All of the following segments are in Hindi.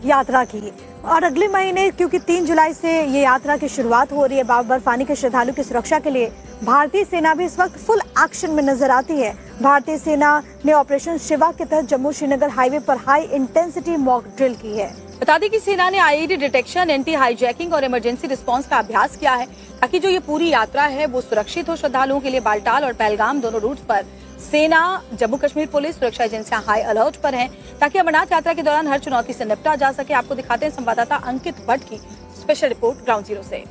यात्रा की। और अगले महीने क्योंकि 3 जुलाई से ये यात्रा की शुरुआत हो रही है, बाबा बर्फानी के श्रद्धालु की सुरक्षा के लिए भारतीय सेना भी इस वक्त फुल एक्शन में नजर आती है। भारतीय सेना ने ऑपरेशन शिवा के तहत जम्मू श्रीनगर हाईवे पर हाई इंटेंसिटी मॉक ड्रिल की है। बता दें कि सेना ने आईईडी डिटेक्शन, एंटी हाईजैकिंग और इमरजेंसी रिस्पांस का अभ्यास किया है ताकि जो ये पूरी यात्रा है वो सुरक्षित हो श्रद्धालुओं के लिए। बालटाल और पहलगाम दोनों रूट पर सेना, जम्मू कश्मीर पुलिस, सुरक्षा एजेंसियां हाई अलर्ट पर हैं ताकि अमरनाथ यात्रा के दौरान हर चुनौती से निपटा जा सके। आपको दिखाते हैं संवाददाता अंकित भट्ट की स्पेशल रिपोर्ट ग्राउंड जीरो से।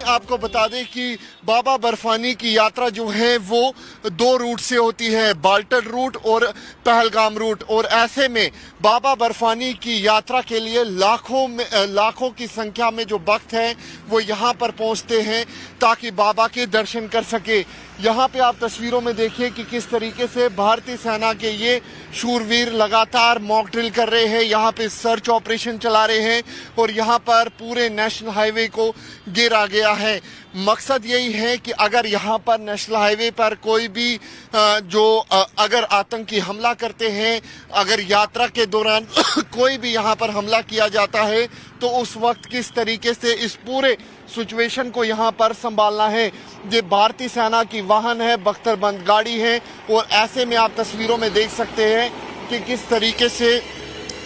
आपको बता दें कि बाबा बर्फानी की यात्रा जो है वो 2 रूट से होती है, बाल्टल रूट और पहलगाम रूट। और ऐसे में बाबा बर्फानी की यात्रा के लिए लाखों की संख्या में जो भक्त हैं वो यहाँ पर पहुँचते हैं ताकि बाबा के दर्शन कर सके। यहाँ पे आप तस्वीरों में देखिए कि किस तरीके से भारतीय सेना के ये शूरवीर लगातार मॉक ड्रिल कर रहे हैं, यहाँ पे सर्च ऑपरेशन चला रहे हैं और यहाँ पर पूरे नेशनल हाईवे को घेरा गया है। मकसद यही है कि अगर यहाँ पर नेशनल हाईवे पर कोई भी अगर आतंकी हमला करते हैं, अगर यात्रा के दौरान कोई भी यहाँ पर हमला किया जाता है तो उस वक्त किस तरीके से इस पूरे सिचुएशन को यहाँ पर संभालना है। ये भारतीय सेना की वाहन है, बख्तरबंद गाड़ी है और ऐसे में आप तस्वीरों में देख सकते हैं कि किस तरीके से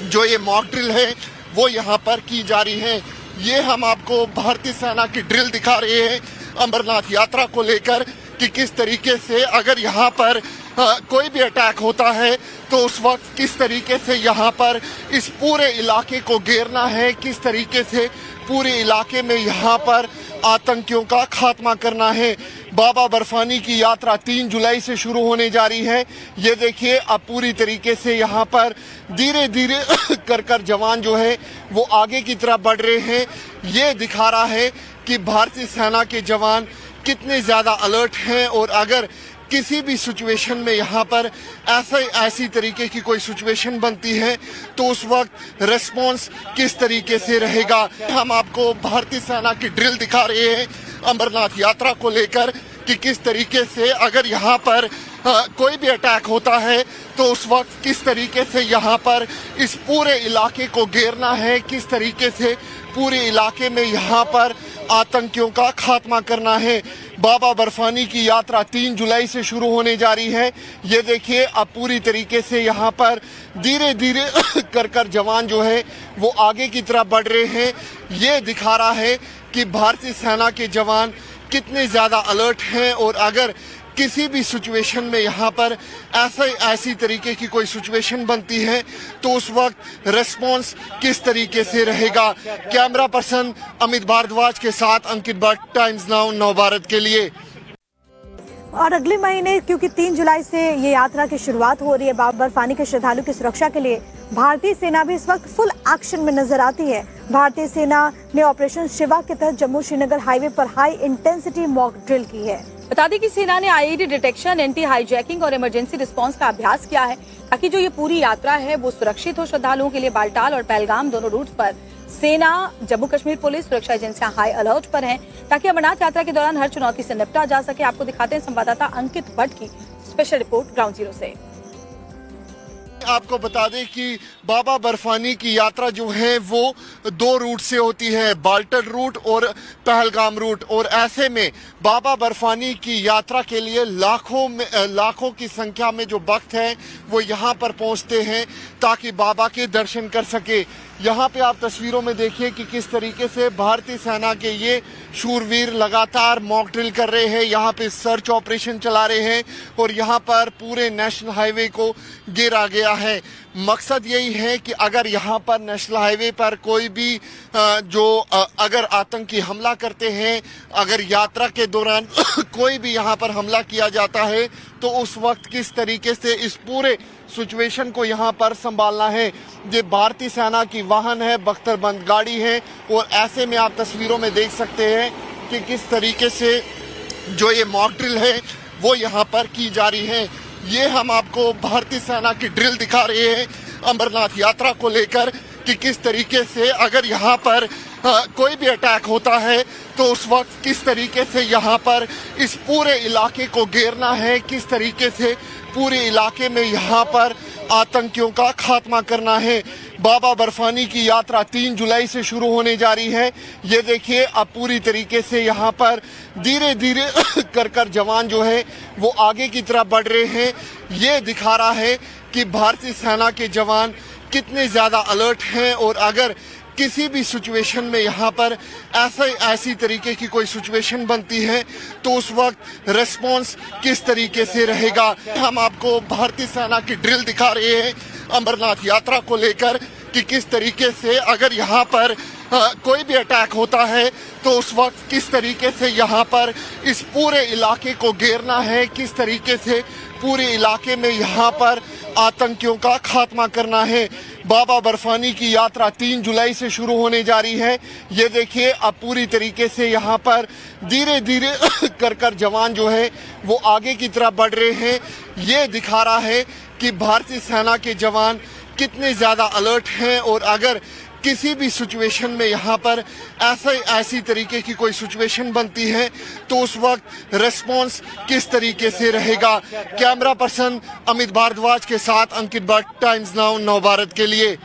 जो ये मॉक ड्रिल है वो यहाँ पर की जा रही है। ये हम आपको भारतीय सेना की ड्रिल दिखा रहे हैं अमरनाथ यात्रा को लेकर कि किस तरीके से अगर यहाँ पर कोई भी अटैक होता है तो उस वक्त किस तरीके से यहाँ पर इस पूरे इलाके को घेरना है, किस तरीके से पूरे इलाके में यहाँ पर आतंकियों का खात्मा करना है। बाबा बर्फानी की यात्रा 3 जुलाई से शुरू होने जा रही है। ये देखिए अब पूरी तरीके से यहाँ पर धीरे धीरे कर जवान जो है वो आगे की तरफ बढ़ रहे हैं। ये दिखा रहा है कि भारतीय सेना के जवान कितने ज़्यादा अलर्ट हैं और अगर किसी भी सिचुएशन में यहाँ पर ऐसी तरीके की कोई सिचुएशन बनती है तो उस वक्त रिस्पांस किस तरीके से रहेगा। हम आपको भारतीय सेना की ड्रिल दिखा रहे हैं अमरनाथ यात्रा को लेकर कि किस तरीके से अगर यहाँ पर कोई भी अटैक होता है तो उस वक्त किस तरीके से यहाँ पर इस पूरे इलाके को घेरना है, किस तरीके से पूरे इलाके में यहाँ पर आतंकियों का खात्मा करना है। बाबा बर्फानी की यात्रा 3 जुलाई से शुरू होने जा रही है। ये देखिए अब पूरी तरीके से यहाँ पर धीरे धीरे कर जवान जो है वो आगे की तरफ बढ़ रहे हैं। ये दिखा रहा है कि भारतीय सेना के जवान कितने ज़्यादा अलर्ट हैं और अगर किसी भी सिचुएशन में यहाँ पर ऐसी तरीके की कोई सिचुएशन बनती है तो उस वक्त रिस्पांस किस तरीके से रहेगा। कैमरा पर्सन अमित भारद्वाज के साथ अंकित भट्ट, टाइम्स नाउ नव भारत के लिए। और अगले महीने क्योंकि 3 जुलाई से ये यात्रा की शुरुआत हो रही है, बाबा बर्फानी के श्रद्धालु की सुरक्षा के लिए भारतीय सेना भी इस वक्त फुल एक्शन में नजर आती है। भारतीय सेना ने ऑपरेशन शिवा के तहत जम्मू श्रीनगर हाईवे पर हाई इंटेंसिटी मॉक ड्रिल की है। बता दें कि सेना ने आईईडी डिटेक्शन, एंटी हाईजैकिंग और इमरजेंसी रिस्पांस का अभ्यास किया है ताकि जो ये पूरी यात्रा है वो सुरक्षित हो श्रद्धालुओं के लिए। बालटाल और पहलगाम दोनों रूट पर सेना, जम्मू कश्मीर पुलिस, सुरक्षा एजेंसियां हाई अलर्ट पर हैं ताकि अमरनाथ यात्रा के दौरान हर चुनौती से निपटा जा सके। आपको दिखाते हैं संवाददाता अंकित भट्ट की स्पेशल रिपोर्ट ग्राउंड जीरो से। आपको बता दें कि बाबा बर्फानी की यात्रा जो है वो 2 रूट से होती है, बाल्टल रूट और पहलगाम रूट। और ऐसे में बाबा बर्फानी की यात्रा के लिए लाखों की संख्या में जो भक्त हैं वो यहाँ पर पहुँचते हैं ताकि बाबा के दर्शन कर सके। यहाँ पे आप तस्वीरों में देखिए कि किस तरीके से भारतीय सेना के ये शूरवीर लगातार मॉक ड्रिल कर रहे हैं, यहाँ पे सर्च ऑपरेशन चला रहे हैं और यहाँ पर पूरे नेशनल हाईवे को घेरा गया है। मकसद यही है कि अगर यहाँ पर नेशनल हाईवे पर कोई भी अगर आतंकी हमला करते हैं, अगर यात्रा के दौरान कोई भी यहाँ पर हमला किया जाता है तो उस वक्त किस तरीके से इस पूरे सिचुएशन को यहाँ पर संभालना है। ये भारतीय सेना की वाहन है, बख्तरबंद गाड़ी है और ऐसे में आप तस्वीरों में देख सकते हैं कि किस तरीके से जो ये मॉक ड्रिल है वो यहाँ पर की जा रही है। ये हम आपको भारतीय सेना की ड्रिल दिखा रहे हैं अमरनाथ यात्रा को लेकर कि किस तरीके से अगर यहाँ पर कोई भी अटैक होता है तो उस वक्त किस तरीके से यहाँ पर इस पूरे इलाके को घेरना है, किस तरीके से पूरे इलाके में यहाँ पर आतंकियों का खात्मा करना है। बाबा बर्फानी की यात्रा 3 जुलाई से शुरू होने जा रही है। ये देखिए अब पूरी तरीके से यहाँ पर धीरे धीरे कर जवान जो है वो आगे की तरफ बढ़ रहे हैं। ये दिखा रहा है कि भारतीय सेना के जवान कितने ज़्यादा अलर्ट हैं और अगर किसी भी सिचुएशन में यहाँ पर ऐसी तरीके की कोई सिचुएशन बनती है तो उस वक्त रिस्पॉन्स किस तरीके से रहेगा। हम आपको भारतीय सेना की ड्रिल दिखा रहे हैं अमरनाथ यात्रा को लेकर कि किस तरीके से अगर यहाँ पर कोई भी अटैक होता है तो उस वक्त किस तरीके से यहाँ पर इस पूरे इलाके को घेरना है, किस तरीके से पूरे इलाके में यहाँ पर आतंकियों का खात्मा करना है। बाबा बर्फानी की यात्रा 3 जुलाई से शुरू होने जा रही है। ये देखिए अब पूरी तरीके से यहाँ पर धीरे धीरे कर जवान जो है वो आगे की तरफ बढ़ रहे हैं। ये दिखा रहा है कि भारतीय सेना के जवान कितने ज़्यादा अलर्ट हैं और अगर किसी भी सिचुएशन में यहाँ पर ऐसी तरीके की कोई सिचुएशन बनती है तो उस वक्त रिस्पॉन्स किस तरीके से रहेगा। कैमरा पर्सन अमित भारद्वाज के साथ अंकित भट्ट, टाइम्स नाउ नव भारत के लिए।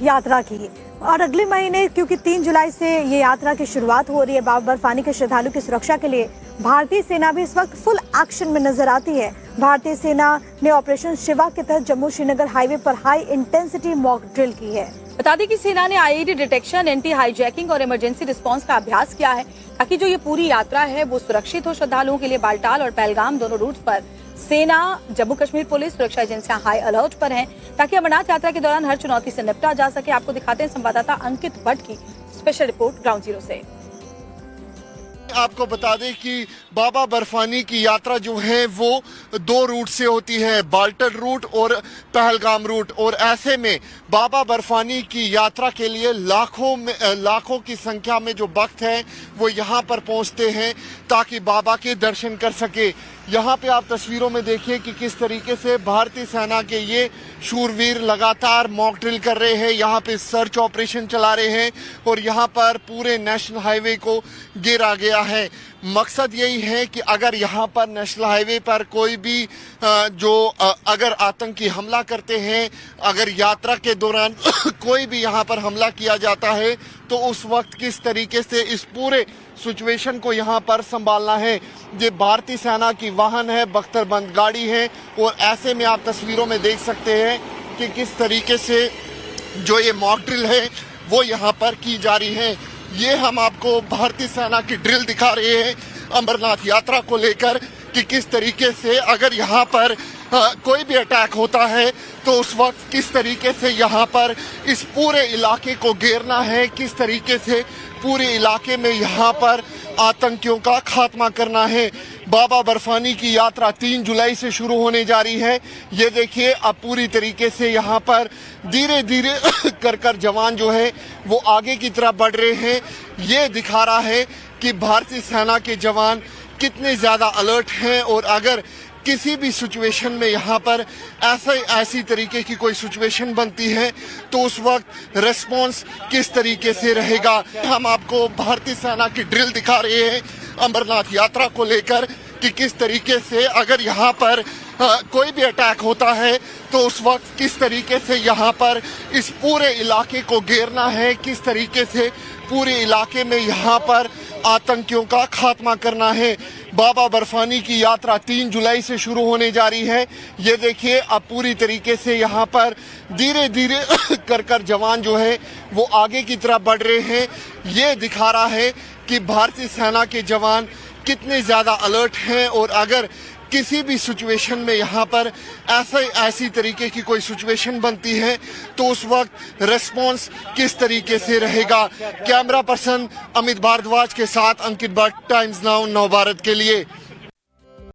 यात्रा की और अगले महीने क्योंकि 3 जुलाई से ये यात्रा की शुरुआत हो रही है, बाबा बर्फानी के श्रद्धालु की सुरक्षा के लिए भारतीय सेना भी इस वक्त फुल एक्शन में नजर आती है। भारतीय सेना ने ऑपरेशन शिवा के तहत जम्मू श्रीनगर हाईवे पर हाई इंटेंसिटी मॉक ड्रिल की है। बता दें कि सेना ने आईईडी डिटेक्शन, एंटी हाईजैकिंग और इमरजेंसी रिस्पांस का अभ्यास किया है ताकि जो ये पूरी यात्रा है वो सुरक्षित हो श्रद्धालुओं के लिए। बालटाल और पहलगाम दोनों रूट्स पर सेना, जम्मू कश्मीर पुलिस, सुरक्षा एजेंसियां हाई अलर्ट पर हैं ताकि अमरनाथ यात्रा के दौरान हर चुनौती से निपटा जा सके। आपको दिखाते हैं संवाददाता अंकित भट्ट की स्पेशल रिपोर्ट ग्राउंड जीरो से। आपको बता दें कि बाबा बर्फानी की यात्रा जो है वो 2 रूट से होती है, बाल्टल रूट और पहलगाम रूट। और ऐसे में बाबा बर्फानी की यात्रा के लिए लाखों की संख्या में जो भक्त हैं वो यहाँ पर पहुँचते हैं ताकि बाबा के दर्शन कर सके। यहाँ पे आप तस्वीरों में देखिए कि किस तरीके से भारतीय सेना के ये शूरवीर लगातार मॉक ड्रिल कर रहे हैं, यहाँ पे सर्च ऑपरेशन चला रहे हैं और यहाँ पर पूरे नेशनल हाईवे को घेरा गया है। मकसद यही है कि अगर यहाँ पर नेशनल हाईवे पर कोई भी अगर आतंकी हमला करते हैं, अगर यात्रा के दौरान कोई भी यहाँ पर हमला किया जाता है तो उस वक्त किस तरीके से इस पूरे सिचुएशन को यहाँ पर संभालना है। ये भारतीय सेना की वाहन है, बख्तरबंद गाड़ी है और ऐसे में आप तस्वीरों में देख सकते हैं कि किस तरीके से जो ये मॉक ड्रिल है वो यहाँ पर की जा रही है। ये हम आपको भारतीय सेना की ड्रिल दिखा रहे हैं अमरनाथ यात्रा को लेकर कि किस तरीके से अगर यहाँ पर कोई भी अटैक होता है तो उस वक्त किस तरीके से यहाँ पर इस पूरे इलाके को घेरना है, किस तरीके से पूरे इलाके में यहाँ पर आतंकियों का खात्मा करना है। बाबा बर्फानी की यात्रा 3 जुलाई से शुरू होने जा रही है। ये देखिए अब पूरी तरीके से यहाँ पर धीरे धीरे कर जवान जो है वो आगे की तरफ बढ़ रहे हैं। ये दिखा रहा है कि भारतीय सेना के जवान कितने ज़्यादा अलर्ट हैं और अगर किसी भी सिचुएशन में यहाँ पर ऐसी तरीके की कोई सिचुएशन बनती है तो उस वक्त रिस्पॉन्स किस तरीके से रहेगा। हम आपको भारतीय सेना की ड्रिल दिखा रहे हैं अमरनाथ यात्रा को लेकर कि किस तरीके से अगर यहाँ पर कोई भी अटैक होता है तो उस वक्त किस तरीके से यहाँ पर इस पूरे इलाके को घेरना है, किस तरीके से पूरे इलाके में यहाँ पर आतंकियों का खात्मा करना है। बाबा बर्फानी की यात्रा 3 जुलाई से शुरू होने जा रही है। ये देखिए अब पूरी तरीके से यहाँ पर धीरे धीरे कर जवान जो है वो आगे की तरफ बढ़ रहे हैं। ये दिखा रहा है कि भारतीय सेना के जवान कितने ज़्यादा अलर्ट हैं और अगर किसी भी सिचुएशन में यहाँ पर ऐसी तरीके की कोई सिचुएशन बनती है तो उस वक्त रिस्पॉन्स किस तरीके से रहेगा। कैमरा पर्सन अमित भारद्वाज के साथ अंकित भट्ट, टाइम्स नाउ नव भारत के लिए।